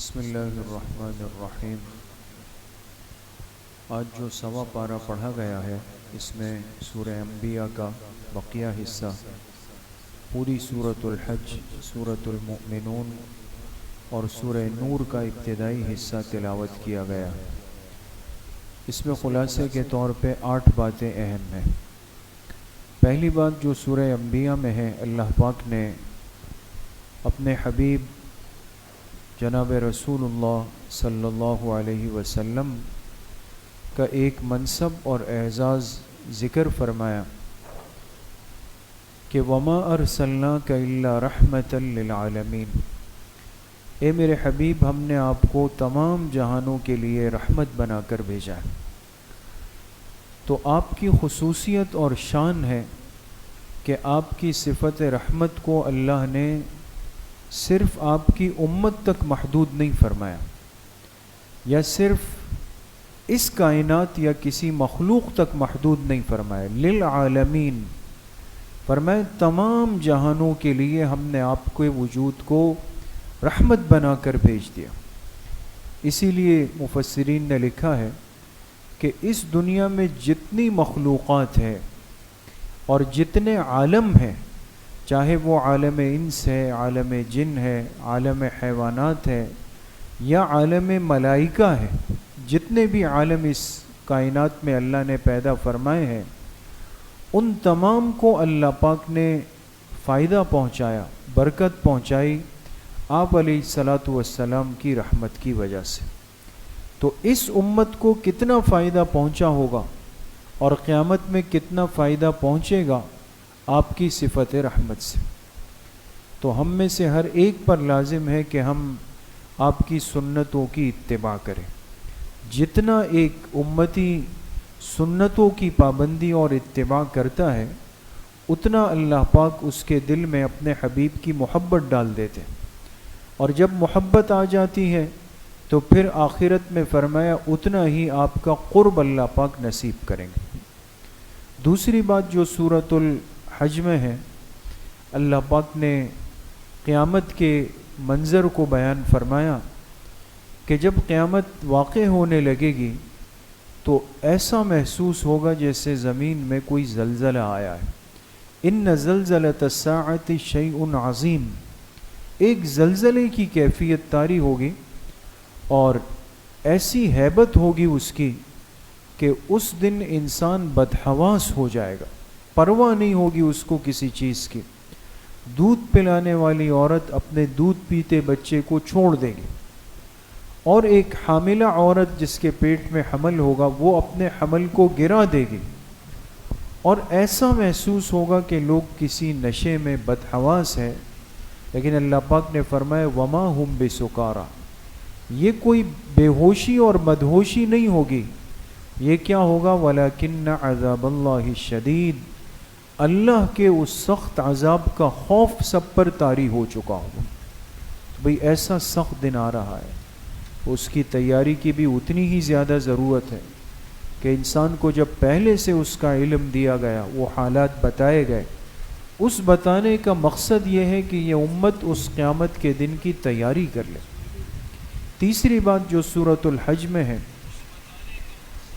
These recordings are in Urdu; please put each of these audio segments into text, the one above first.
بسم اللہ الرحمن الرحیم۔ آج جو سوا پارہ پڑھا گیا ہے اس میں سورہ انبیاء کا بقیہ حصہ، پوری سورۃ الحج، سورۃ المؤمنون اور سورہ نور کا ابتدائی حصہ تلاوت کیا گیا۔ اس میں خلاصے کے طور پہ 8 باتیں اہم ہیں۔ پہلی بات جو سورہ انبیاء میں ہے، اللہ پاک نے اپنے حبیب جناب رسول اللہ صلی اللہ علیہ وسلم کا ایک منصب اور اعزاز ذکر فرمایا کہ وَمَا أَرْسَلْنَاكَ إِلَّا رَحْمَةً لِلْعَالَمِينَ، اے میرے حبیب ہم نے آپ کو تمام جہانوں کے لیے رحمت بنا کر بھیجا ہے۔ تو آپ کی خصوصیت اور شان ہے کہ آپ کی صفت رحمت کو اللہ نے صرف آپ کی امت تک محدود نہیں فرمایا، یا صرف اس کائنات یا کسی مخلوق تک محدود نہیں فرمایا، للعالمین فرمایا تمام جہانوں کے لیے ہم نے آپ کے وجود کو رحمت بنا کر بھیج دیا۔ اسی لیے مفسرین نے لکھا ہے کہ اس دنیا میں جتنی مخلوقات ہیں اور جتنے عالم ہیں، چاہے وہ عالم انس ہے، عالم جن ہے، عالم حیوانات ہے یا عالم ملائکہ ہے، جتنے بھی عالم اس کائنات میں اللہ نے پیدا فرمائے ہیں، ان تمام کو اللہ پاک نے فائدہ پہنچایا، برکت پہنچائی آپ علیہ الصلاۃ والسلام کی رحمت کی وجہ سے۔ تو اس امت کو کتنا فائدہ پہنچا ہوگا اور قیامت میں کتنا فائدہ پہنچے گا آپ کی صفت رحمت سے۔ تو ہم میں سے ہر ایک پر لازم ہے کہ ہم آپ کی سنتوں کی اتباع کریں۔ جتنا ایک امتی سنتوں کی پابندی اور اتباع کرتا ہے، اتنا اللہ پاک اس کے دل میں اپنے حبیب کی محبت ڈال دیتے، اور جب محبت آ جاتی ہے تو پھر آخرت میں فرمایا اتنا ہی آپ کا قرب اللہ پاک نصیب کریں گے۔ دوسری بات جو سورۃ الحج میں ہے، اللہ پاک نے قیامت کے منظر کو بیان فرمایا کہ جب قیامت واقع ہونے لگے گی تو ایسا محسوس ہوگا جیسے زمین میں کوئی زلزلہ آیا ہے۔ ان زلزلۃ الساعۃ شیء عظیم، ایک زلزلے کی کیفیت طاری ہوگی اور ایسی ہیبت ہوگی اس کی کہ اس دن انسان بدحواس ہو جائے گا، پرواہ نہیں ہوگی اس کو کسی چیز کی۔ دودھ پلانے والی عورت اپنے دودھ پیتے بچے کو چھوڑ دے گی، اور ایک حاملہ عورت جس کے پیٹ میں حمل ہوگا وہ اپنے حمل کو گرا دے گی، اور ایسا محسوس ہوگا کہ لوگ کسی نشے میں بدحواس ہے۔ لیکن اللہ پاک نے فرمایا وما ہم بسکارا، یہ کوئی بے ہوشی اور مدہوشی نہیں ہوگی، یہ کیا ہوگا ولیکن عذاب اللہ شدید، اللہ کے اس سخت عذاب کا خوف سب پر طاری ہو چکا ہوگا۔ بھئی ایسا سخت دن آ رہا ہے، اس کی تیاری کی بھی اتنی ہی زیادہ ضرورت ہے کہ انسان کو جب پہلے سے اس کا علم دیا گیا، وہ حالات بتائے گئے، اس بتانے کا مقصد یہ ہے کہ یہ امت اس قیامت کے دن کی تیاری کر لے۔ تیسری بات جو سورۃ الحج میں ہے،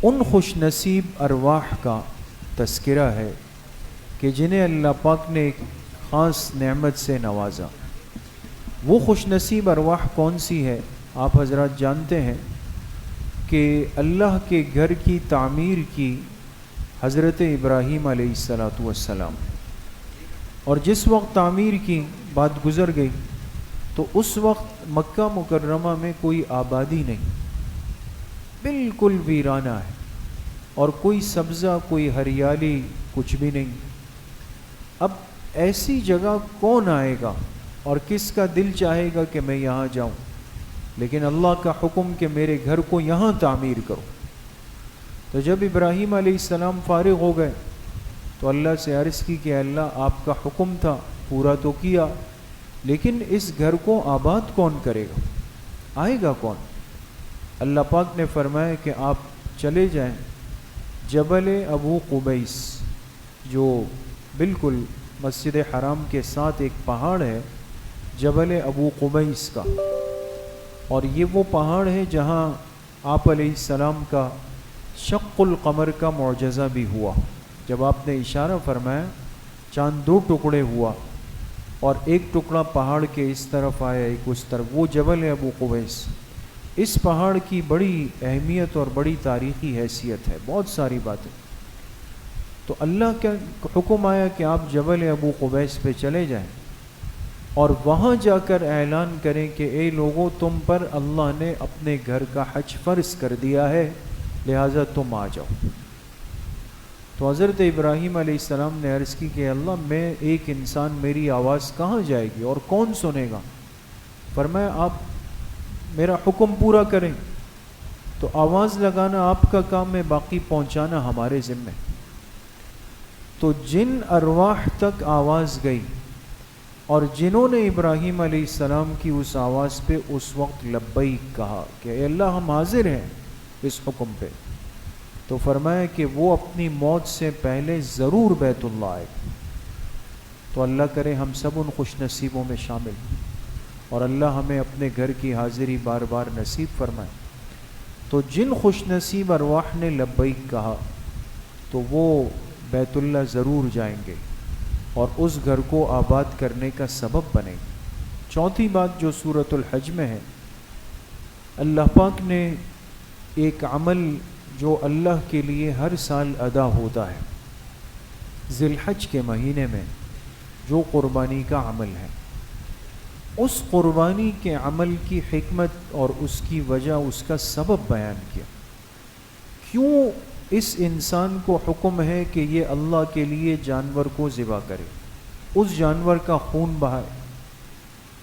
ان خوش نصیب ارواح کا تذکرہ ہے کہ جنہیں اللہ پاک نے ایک خاص نعمت سے نوازا۔ وہ خوش نصیب ارواح کون سی ہے؟ آپ حضرات جانتے ہیں کہ اللہ کے گھر کی تعمیر کی حضرت ابراہیم علیہ السلام، اور جس وقت تعمیر کی بات گزر گئی تو اس وقت مکہ مکرمہ میں کوئی آبادی نہیں، بالکل ویرانہ ہے، اور کوئی سبزہ، کوئی ہریالی، کچھ بھی نہیں۔ اب ایسی جگہ کون آئے گا اور کس کا دل چاہے گا کہ میں یہاں جاؤں؟ لیکن اللہ کا حکم کہ میرے گھر کو یہاں تعمیر کرو۔ تو جب ابراہیم علیہ السلام فارغ ہو گئے تو اللہ سے عرض کی کہ اللہ آپ کا حکم تھا، پورا تو کیا، لیکن اس گھر کو آباد کون کرے گا؟ آئے گا کون؟ اللہ پاک نے فرمایا کہ آپ چلے جائیں جبل ابو قبیس، جو بالکل مسجد حرام کے ساتھ ایک پہاڑ ہے، جبل ابو قبیس کا، اور یہ وہ پہاڑ ہے جہاں آپ علیہ السلام کا شق القمر کا معجزہ بھی ہوا. جب آپ نے اشارہ فرمایا چاند 2 ٹکڑے ہوا اور ایک ٹکڑا پہاڑ کے اس طرف آیا ایک اس طرف. وہ جبل ہے ابو قبیس. اس پہاڑ کی بڑی اہمیت اور بڑی تاریخی حیثیت ہے, بہت ساری باتیں. تو اللہ کا حکم آیا کہ آپ جبل ابو قبیس پہ چلے جائیں اور وہاں جا کر اعلان کریں کہ اے لوگوں, تم پر اللہ نے اپنے گھر کا حج فرض کر دیا ہے, لہٰذا تم آ جاؤ. تو حضرت ابراہیم علیہ السلام نے عرض کی کہ اللہ, میں ایک انسان, میری آواز کہاں جائے گی اور کون سنے گا؟ فرمایا آپ میرا حکم پورا کریں. تو آواز لگانا آپ کا کام ہے, باقی پہنچانا ہمارے ذمہ. تو جن ارواح تک آواز گئی اور جنہوں نے ابراہیم علیہ السلام کی اس آواز پہ اس وقت لبیک کہا کہ اے اللہ ہم حاضر ہیں اس حکم پہ, تو فرمایا کہ وہ اپنی موت سے پہلے ضرور بیت اللہ آئے. تو اللہ کرے ہم سب ان خوش نصیبوں میں شامل ہیں اور اللہ ہمیں اپنے گھر کی حاضری بار بار نصیب فرمائے. تو جن خوش نصیب ارواح نے لبیک کہا تو وہ بیت اللہ ضرور جائیں گے اور اس گھر کو آباد کرنے کا سبب بنے گے. چوتھی بات جو سورۃ الحج میں ہے, اللہ پاک نے ایک عمل جو اللہ کے لیے ہر سال ادا ہوتا ہے ذی الحج کے مہینے میں, جو قربانی کا عمل ہے, اس قربانی کے عمل کی حکمت اور اس کی وجہ, اس کا سبب بیان کیا. کیوں اس انسان کو حکم ہے کہ یہ اللہ کے لیے جانور کو ذبح کرے, اس جانور کا خون بہائے.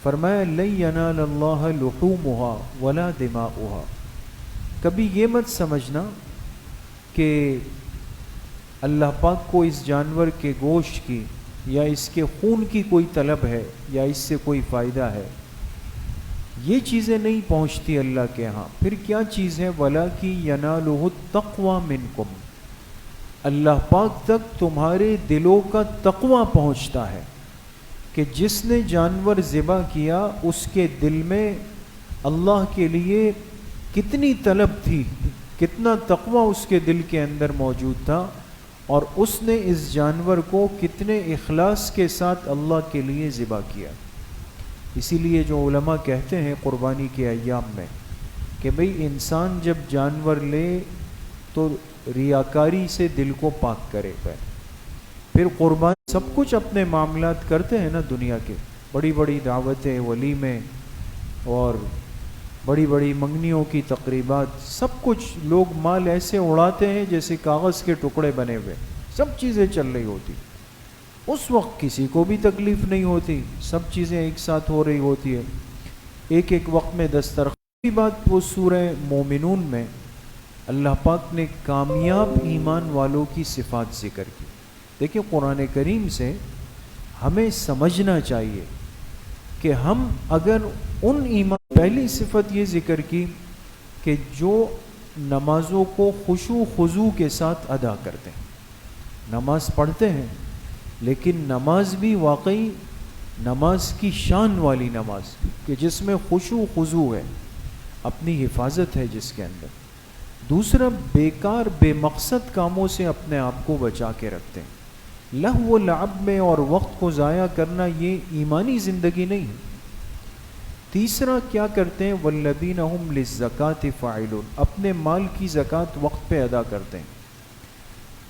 فرمایا لن ینال اللہ لحومها ولا دماؤها. کبھی یہ مت سمجھنا کہ اللہ پاک کو اس جانور کے گوشت کی یا اس کے خون کی کوئی طلب ہے یا اس سے کوئی فائدہ ہے. یہ چیزیں نہیں پہنچتی اللہ کے ہاں. پھر کیا چیز ہے؟ وَلَٰكِن يَنَالُهُ التَّقْوَىٰ مِنْكُمْ. اللہ پاک تک تمہارے دلوں کا تقویٰ پہنچتا ہے کہ جس نے جانور ذبح کیا اس کے دل میں اللہ کے لیے کتنی طلب تھی, کتنا تقویٰ اس کے دل کے اندر موجود تھا, اور اس نے اس جانور کو کتنے اخلاص کے ساتھ اللہ کے لیے ذبح کیا. اسی لیے جو علماء کہتے ہیں قربانی کے ایام میں کہ بھئی انسان جب جانور لے تو ریاکاری سے دل کو پاک کرے گا. پھر قربانی سب کچھ اپنے معاملات کرتے ہیں نا دنیا کے, بڑی بڑی دعوتیں, ولیمے اور بڑی بڑی منگنیوں کی تقریبات, سب کچھ لوگ مال ایسے اڑاتے ہیں جیسے کاغذ کے ٹکڑے بنے ہوئے, سب چیزیں چل رہی ہوتی. اس وقت کسی کو بھی تکلیف نہیں ہوتی, سب چیزیں ایک ساتھ ہو رہی ہوتی ہے, ایک ایک وقت میں دسترخوان. کی بات وہ سورہ مومنون میں اللہ پاک نے کامیاب ایمان والوں کی صفات ذکر کی. دیکھیں قرآن کریم سے ہمیں سمجھنا چاہیے کہ ہم اگر ان ایمان, پہلی صفت یہ ذکر کی کہ جو نمازوں کو خشوع خضوع کے ساتھ ادا کرتے ہیں. نماز پڑھتے ہیں لیکن نماز بھی واقعی نماز کی شان والی نماز کہ جس میں خشوع خضوع ہے, اپنی حفاظت ہے جس کے اندر. دوسرا, بیکار بے مقصد کاموں سے اپنے آپ کو بچا کے رکھتے ہیں. لہو و لعب میں اور وقت کو ضائع کرنا یہ ایمانی زندگی نہیں ہے. تیسرا کیا کرتے ہیں؟ والذین هم للزکاة فاعلون, اپنے مال کی زکوٰۃ وقت پہ ادا کرتے ہیں.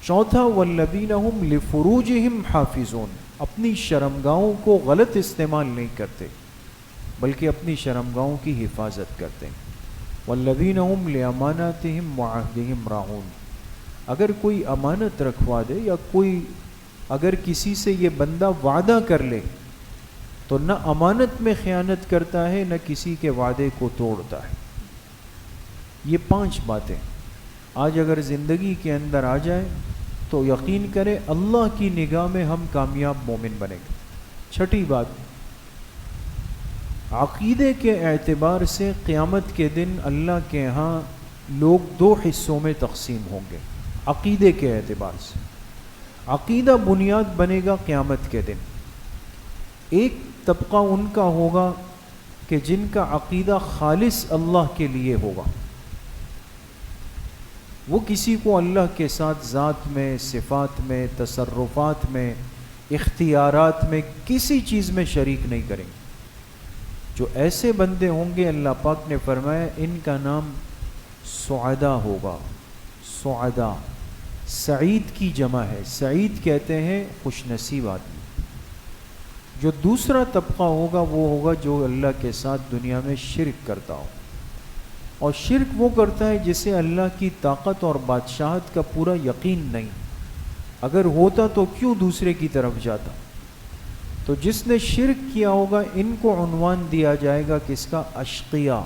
چوتھا, والذین هم لفروجہم حافظون, اپنی شرمگاہوں کو غلط استعمال نہیں کرتے بلکہ اپنی شرمگاہوں کی حفاظت کرتے ہیں. والذین هم لاماناتہم وعہدہم راعون, اگر کوئی امانت رکھوا دے یا کوئی اگر کسی سے یہ بندہ وعدہ کر لے تو نہ امانت میں خیانت کرتا ہے نہ کسی کے وعدے کو توڑتا ہے. یہ 5 باتیں آج اگر زندگی کے اندر آ جائیں تو یقین کریں اللہ کی نگاہ میں ہم کامیاب مومن بنیں گے. چھٹی بات, عقیدے کے اعتبار سے قیامت کے دن اللہ کے ہاں لوگ 2 حصوں میں تقسیم ہوں گے. عقیدے کے اعتبار سے عقیدہ بنیاد بنے گا قیامت کے دن. ایک طبقہ ان کا ہوگا کہ کہ جن کا عقیدہ خالص اللہ کے لیے ہوگا، وہ کسی کو اللہ کے ساتھ ذات میں، صفات میں، تصرفات میں، اختیارات میں، کسی چیز میں شریک نہیں کریں گے۔ جو ایسے بندے ہوں گے اللہ پاک نے فرمایا ان کا نام سعداء ہوگا۔ سعداء سعید کی جمع ہے، سعید کہتے ہیں خوش نصیب آدمی۔ جو دوسرا طبقہ ہوگا وہ ہوگا جو اللہ کے ساتھ دنیا میں شرک کرتا ہو، اور شرک وہ کرتا ہے جسے اللہ کی طاقت اور بادشاہت کا پورا یقین نہیں، اگر ہوتا تو کیوں دوسرے کی طرف جاتا۔ تو جس نے شرک کیا ہوگا ان کو عنوان دیا جائے گا کس کا؟ اشقیاء۔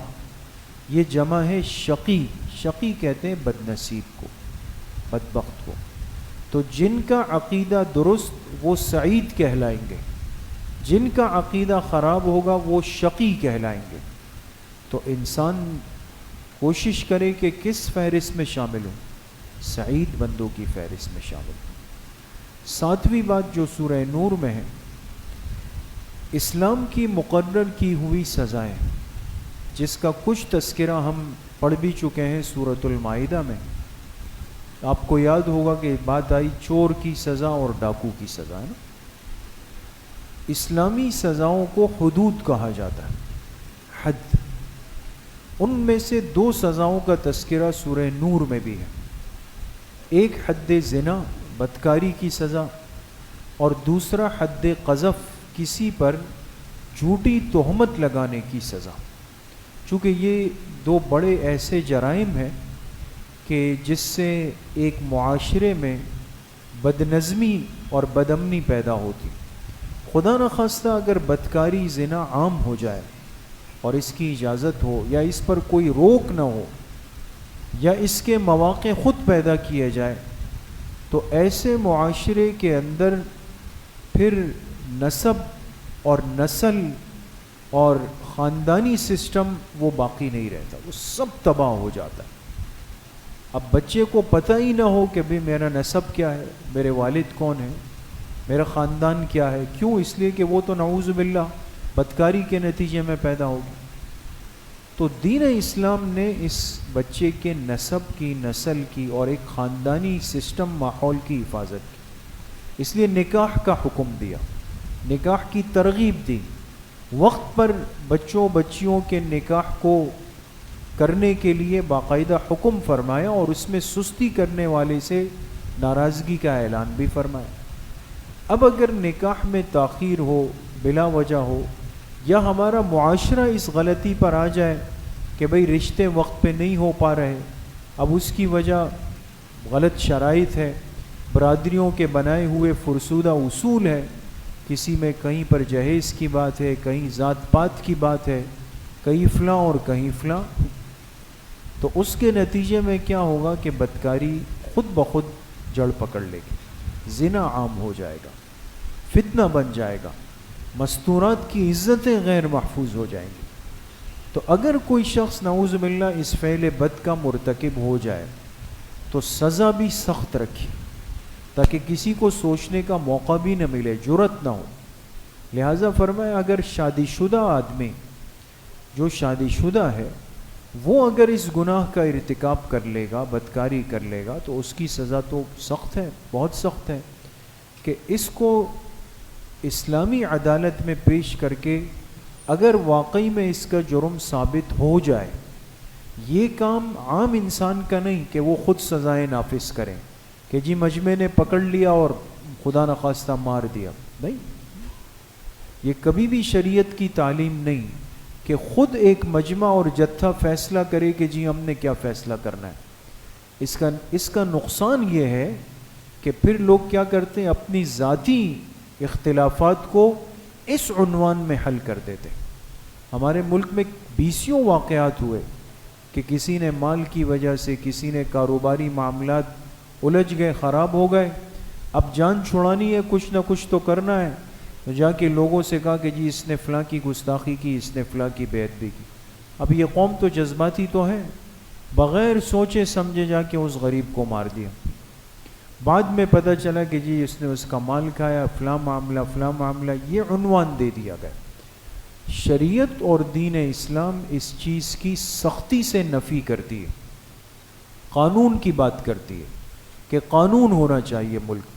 یہ جمع ہے شقی، شقی کہتے ہیں بد نصیب کو، بدبخت کو۔ تو جن کا عقیدہ درست وہ سعید کہلائیں گے، جن کا عقیدہ خراب ہوگا وہ شقی کہلائیں گے۔ تو انسان کوشش کرے کہ کس فہرست میں شامل ہوں؟ سعید بندوں کی فہرست میں شامل ہوں۔ ساتویں بات جو سورہ نور میں ہے، اسلام کی مقرر کی ہوئی سزائیں، جس کا کچھ تذکرہ ہم پڑھ بھی چکے ہیں سورۃ المائدہ میں۔ آپ کو یاد ہوگا کہ بات آئی چور کی سزا اور ڈاکو کی سزا، ہے نا۔ اسلامی سزاؤں کو حدود کہا جاتا ہے، حد۔ ان میں سے دو سزاؤں کا تذکرہ سورہ نور میں بھی ہے، ایک حد زنا بدکاری کی سزا، اور دوسرا حد قذف کسی پر جھوٹی تہمت لگانے کی سزا۔ چونکہ یہ دو بڑے ایسے جرائم ہیں کہ جس سے ایک معاشرے میں بدنظمی اور بدامنی پیدا ہوتی۔ خدا نخواستہ اگر بدکاری زنا عام ہو جائے اور اس کی اجازت ہو، یا اس پر کوئی روک نہ ہو، یا اس کے مواقع خود پیدا کیے جائے، تو ایسے معاشرے کے اندر پھر نسب اور نسل اور خاندانی سسٹم وہ باقی نہیں رہتا، وہ سب تباہ ہو جاتا ہے۔ اب بچے کو پتہ ہی نہ ہو کہ بھئی میرا نسب کیا ہے، میرے والد کون ہیں، میرا خاندان کیا ہے۔ کیوں؟ اس لیے کہ وہ تو نعوذ باللہ بدکاری کے نتیجے میں پیدا ہوگی۔ تو دین اسلام نے اس بچے کے نسب کی، نسل کی اور ایک خاندانی سسٹم ماحول کی حفاظت کی، اس لیے نکاح کا حکم دیا، نکاح کی ترغیب دی، وقت پر بچوں بچیوں کے نکاح کو کرنے کے لیے باقاعدہ حکم فرمایا، اور اس میں سستی کرنے والے سے ناراضگی کا اعلان بھی فرمایا۔ اب اگر نکاح میں تاخیر ہو بلا وجہ ہو، یا ہمارا معاشرہ اس غلطی پر آ جائے کہ بھئی رشتے وقت پہ نہیں ہو پا رہے، اب اس کی وجہ غلط شرائط ہے، برادریوں کے بنائے ہوئے فرسودہ اصول ہے، کسی میں کہیں پر جہیز کی بات ہے، کہیں ذات پات کی بات ہے، کہیں فلاں اور کہیں فلاں، تو اس کے نتیجے میں کیا ہوگا کہ بدکاری خود بخود جڑ پکڑ لے گی، زنا عام ہو جائے گا، فتنہ بن جائے گا، مستورات کی عزتیں غیر محفوظ ہو جائیں گی۔ تو اگر کوئی شخص نعوذ باللہ اس فعل بد کا مرتکب ہو جائے تو سزا بھی سخت رکھی، تاکہ کسی کو سوچنے کا موقع بھی نہ ملے، جرأت نہ ہو۔ لہٰذا فرمایا اگر شادی شدہ آدمی، جو شادی شدہ ہے، وہ اگر اس گناہ کا ارتکاب کر لے گا، بدکاری کر لے گا، تو اس کی سزا تو سخت ہے، بہت سخت ہے، کہ اس کو اسلامی عدالت میں پیش کر کے اگر واقعی میں اس کا جرم ثابت ہو جائے، یہ کام عام انسان کا نہیں کہ وہ خود سزائیں نافذ کریں، کہ جی مجمع نے پکڑ لیا اور خدا نخواستہ مار دیا، نہیں، یہ کبھی بھی شریعت کی تعلیم نہیں کہ خود ایک مجمع اور جتھا فیصلہ کرے کہ جی ہم نے کیا فیصلہ کرنا ہے۔ اس کا نقصان یہ ہے کہ پھر لوگ کیا کرتے ہیں، اپنی ذاتی اختلافات کو اس عنوان میں حل کر دیتے۔ ہمارے ملک میں بیسیوں واقعات ہوئے کہ کسی نے مال کی وجہ سے، کسی نے کاروباری معاملات الجھ گئے، خراب ہو گئے، اب جان چھڑانی ہے، کچھ نہ کچھ تو کرنا ہے، تو جا کے لوگوں سے کہا کہ جی اس نے فلاں کی گستاخی کی، اس نے فلاں کی بیعت بھی کی۔ اب یہ قوم تو جذباتی تو ہے، بغیر سوچے سمجھے جا کے اس غریب کو مار دیا۔ بعد میں پتہ چلا کہ جی اس نے اس کا مال کھایا، فلاں معاملہ فلاں معاملہ، یہ عنوان دے دیا گیا۔ شریعت اور دین اسلام اس چیز کی سختی سے نفی کرتی ہے، قانون کی بات کرتی ہے کہ قانون ہونا چاہیے ملک۔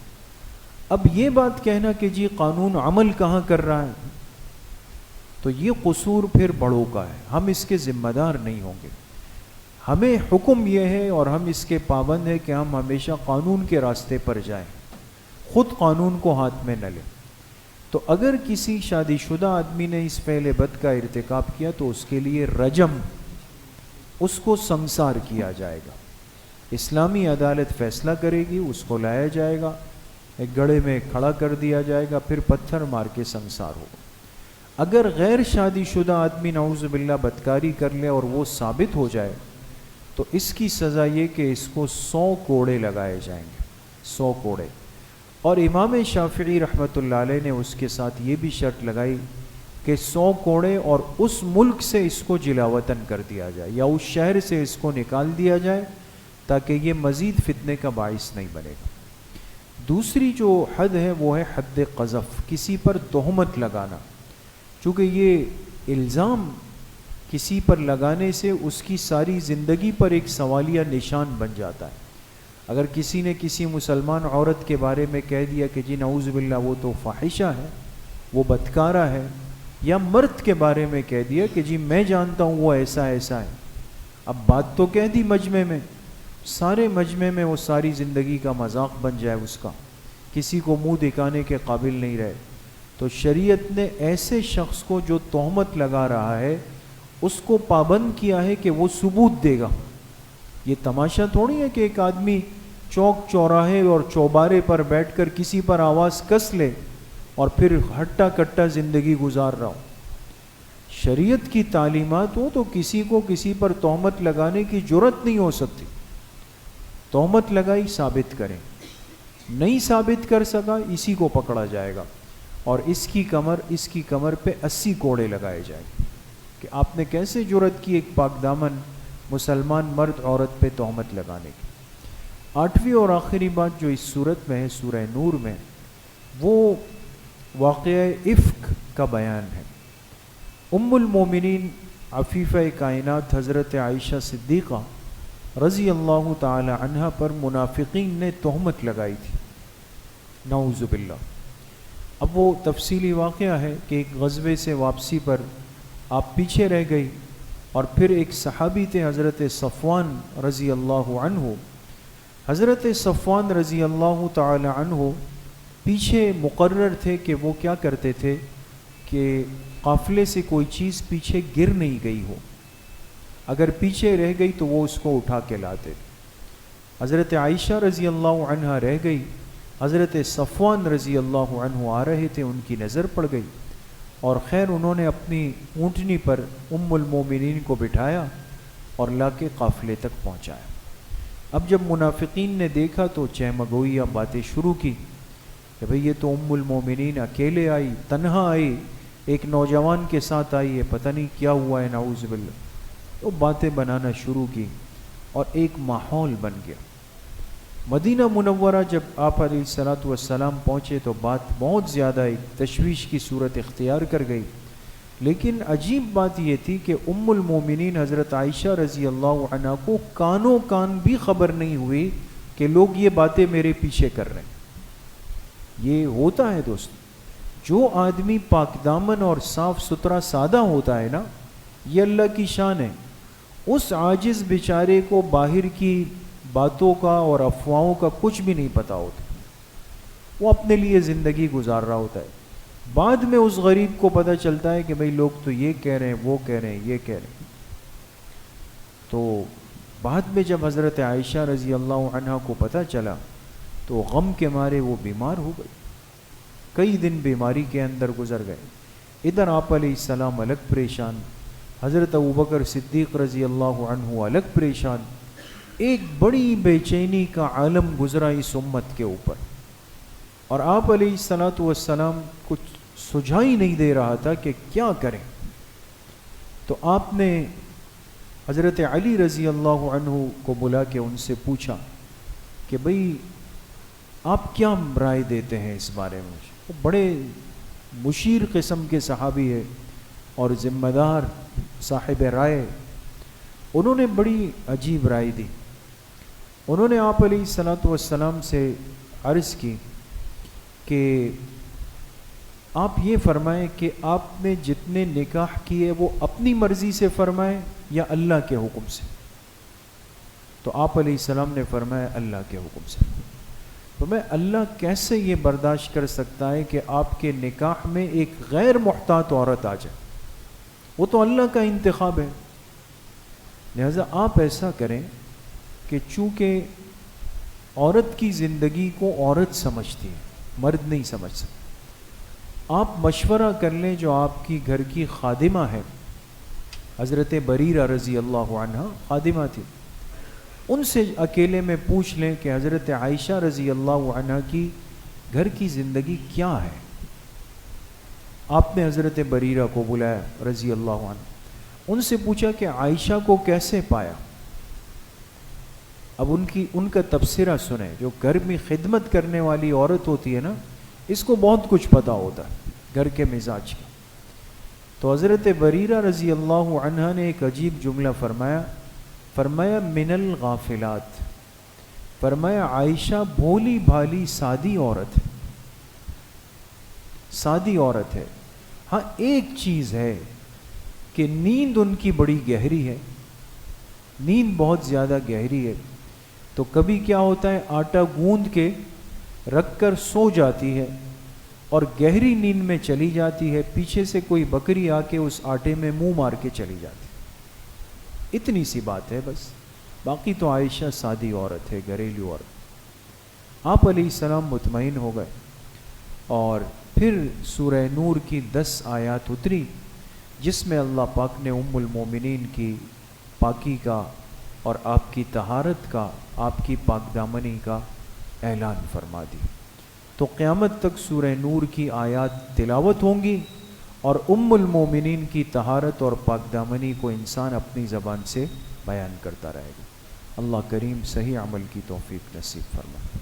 اب یہ بات کہنا کہ جی قانون عمل کہاں کر رہا ہے، تو یہ قصور پھر بڑوں کا ہے، ہم اس کے ذمہ دار نہیں ہوں گے۔ ہمیں حکم یہ ہے اور ہم اس کے پابند ہیں کہ ہم ہمیشہ قانون کے راستے پر جائیں، خود قانون کو ہاتھ میں نہ لیں۔ تو اگر کسی شادی شدہ آدمی نے اس فعل بد کا ارتکاب کیا تو اس کے لیے رجم، اس کو سنسار کیا جائے گا، اسلامی عدالت فیصلہ کرے گی، اس کو لایا جائے گا، ایک گڑھے میں کھڑا کر دیا جائے گا، پھر پتھر مار کے سنسار ہوگا۔ اگر غیر شادی شدہ آدمی نعوذ باللہ بدکاری کر لے اور وہ ثابت ہو جائے تو اس کی سزا یہ کہ اس کو 100 کوڑے لگائے جائیں گے، 100 کوڑے۔ اور امام شافعی رحمۃ اللہ علیہ نے اس کے ساتھ یہ بھی شرط لگائی کہ 100 کوڑے اور اس ملک سے اس کو جلا وطن کر دیا جائے یا اس شہر سے اس کو نکال دیا جائے تاکہ یہ مزید فتنے کا باعث نہیں بنے گا۔ دوسری جو حد ہے وہ ہے حد قذف، کسی پر تہمت لگانا، چونکہ یہ الزام کسی پر لگانے سے اس کی ساری زندگی پر ایک سوالیہ نشان بن جاتا ہے۔ اگر کسی نے کسی مسلمان عورت کے بارے میں کہہ دیا کہ جی نعوذ باللہ وہ تو فاحشہ ہے، وہ بدکارہ ہے، یا مرد کے بارے میں کہہ دیا کہ جی میں جانتا ہوں وہ ایسا ایسا ہے، اب بات تو کہہ دی مجمع میں، سارے مجمع میں وہ ساری زندگی کا مذاق بن جائے اس کا، کسی کو منہ دکھانے کے قابل نہیں رہے، تو شریعت نے ایسے شخص کو جو تہمت لگا رہا ہے اس کو پابند کیا ہے کہ وہ ثبوت دے گا۔ یہ تماشا تھوڑی ہے کہ ایک آدمی چوک چوراہے اور چوبارے پر بیٹھ کر کسی پر آواز کس لے اور پھر ہٹا کٹا زندگی گزار رہا ہو۔ شریعت کی تعلیمات ہو تو کسی کو کسی پر تہمت لگانے کی جرت نہیں ہو سکتی، تہمت لگائی ثابت کریں، نہیں ثابت کر سکا اسی کو پکڑا جائے گا اور اس کی کمر پہ 80 کوڑے لگائے جائیں گے کہ آپ نے کیسے جرت کی ایک پاک دامن مسلمان مرد عورت پہ تہمت لگانے کی۔ 8ویں اور آخری بات جو اس صورت میں ہے سورہ نور میں، وہ واقعہ افک کا بیان ہے۔ ام المومنین عفیفہ کائنات حضرت عائشہ صدیقہ رضی اللہ تعالی عنہ پر منافقین نے تہمت لگائی تھی، نعوذ باللہ۔ اب وہ تفصیلی واقعہ ہے کہ ایک غزوے سے واپسی پر آپ پیچھے رہ گئی اور پھر ایک صحابی تھے حضرت صفوان رضی اللہ عنہ، حضرت صفوان رضی اللہ تعالی عنہ پیچھے مقرر تھے کہ وہ کیا کرتے تھے کہ قافلے سے کوئی چیز پیچھے گر نہیں گئی ہو، اگر پیچھے رہ گئی تو وہ اس کو اٹھا کے لاتے تھے۔ حضرت عائشہ رضی اللہ عنہ رہ گئی، حضرت صفوان رضی اللہ عنہ آ رہے تھے، ان کی نظر پڑ گئی اور خیر انہوں نے اپنی اونٹنی پر ام المومنین کو بٹھایا اور لا کے قافلے تک پہنچایا۔ اب جب منافقین نے دیکھا تو چہمگوئیاں باتیں شروع کی کہ بھئی یہ تو ام المومنین اکیلے آئی، تنہا آئی، ایک نوجوان کے ساتھ آئی ہے، پتہ نہیں کیا ہوا ہے نعوذ باللہ، تو باتیں بنانا شروع کی اور ایک ماحول بن گیا۔ مدینہ منورہ جب آپ علیہ الصلاۃ والسلام پہنچے تو بات بہت زیادہ ایک تشویش کی صورت اختیار کر گئی، لیکن عجیب بات یہ تھی کہ ام المومنین حضرت عائشہ رضی اللہ عنہ کو کانوں کان بھی خبر نہیں ہوئی کہ لوگ یہ باتیں میرے پیچھے کر رہے ہیں۔ یہ ہوتا ہے دوست، جو آدمی پاک دامن اور صاف ستھرا سادہ ہوتا ہے نا، یہ اللہ کی شان ہے، اس عاجز بیچارے کو باہر کی باتوں کا اور افواہوں کا کچھ بھی نہیں پتا ہوتا، وہ اپنے لیے زندگی گزار رہا ہوتا ہے۔ بعد میں اس غریب کو پتہ چلتا ہے کہ بھئی لوگ تو یہ کہہ رہے ہیں، وہ کہہ رہے ہیں، یہ کہہ رہے ہیں۔ تو بعد میں جب حضرت عائشہ رضی اللہ عنہ کو پتہ چلا تو غم کے مارے وہ بیمار ہو گئی، کئی دن بیماری کے اندر گزر گئے۔ ادھر آپ علیہ السلام الگ پریشان، حضرت ابوبکر صدیق رضی اللہ عنہ الگ پریشان، ایک بڑی بے چینی کا عالم گزرا اس امت کے اوپر، اور آپ علیہ الصلاۃ والسلام کچھ سجھائی نہیں دے رہا تھا کہ کیا کریں۔ تو آپ نے حضرت علی رضی اللہ عنہ کو بلا کے ان سے پوچھا کہ بھئی آپ کیا رائے دیتے ہیں اس بارے میں؟ وہ بڑے مشیر قسم کے صحابی ہے، اور ذمہ دار صاحب رائے، انہوں نے بڑی عجیب رائے دی۔ انہوں نے آپ علیہ الصلوۃ والسلام سے عرض کی کہ آپ یہ فرمائیں کہ آپ نے جتنے نکاح کیے وہ اپنی مرضی سے فرمائیں یا اللہ کے حکم سے؟ تو آپ علیہ السلام نے فرمایا اللہ کے حکم سے۔ تو میں اللہ کیسے یہ برداشت کر سکتا ہے کہ آپ کے نکاح میں ایک غیر محتاط عورت آ جائے؟ وہ تو اللہ کا انتخاب ہے۔ لہذا آپ ایسا کریں کہ چونکہ عورت کی زندگی کو عورت سمجھتی ہے، مرد نہیں سمجھ سکتا، آپ مشورہ کر لیں جو آپ کی گھر کی خادمہ ہے، حضرت بریرہ رضی اللہ عنہ خادمہ تھی، ان سے اکیلے میں پوچھ لیں کہ حضرت عائشہ رضی اللہ عنہ کی گھر کی زندگی کیا ہے۔ آپ نے حضرت بریرہ کو بلایا رضی اللہ عنہ، ان سے پوچھا کہ عائشہ کو کیسے پایا۔ اب ان کا تبصرہ سنیں۔ جو گھر میں خدمت کرنے والی عورت ہوتی ہے نا، اس کو بہت کچھ پتہ ہوتا ہے گھر کے مزاج کا۔ تو حضرت بریرہ رضی اللہ عنہ نے ایک عجیب جملہ فرمایا من الغافلات، فرمایا عائشہ بھولی بھالی سادی عورت ہے، سادی عورت ہے۔ ہاں ایک چیز ہے کہ نیند ان کی بڑی گہری ہے، نیند بہت زیادہ گہری ہے۔ تو کبھی کیا ہوتا ہے، آٹا گوندھ کے رکھ کر سو جاتی ہے اور گہری نیند میں چلی جاتی ہے، پیچھے سے کوئی بکری آ کے اس آٹے میں منہ مار کے چلی جاتی ہے۔ اتنی سی بات ہے بس، باقی تو عائشہ سادی عورت ہے، گھریلو عورت۔ آپ علیہ السلام مطمئن ہو گئے، اور پھر سورہ نور کی 10 آیات اتری جس میں اللہ پاک نے ام المومنین کی پاکی کا اور آپ کی طہارت کا، آپ کی پاک دامنی کا اعلان فرما دی۔ تو قیامت تک سورہ نور کی آیات تلاوت ہوں گی، اور ام المومنین کی طہارت اور پاک دامنی کو انسان اپنی زبان سے بیان کرتا رہے گا۔ اللہ کریم صحیح عمل کی توفیق نصیب فرمائے۔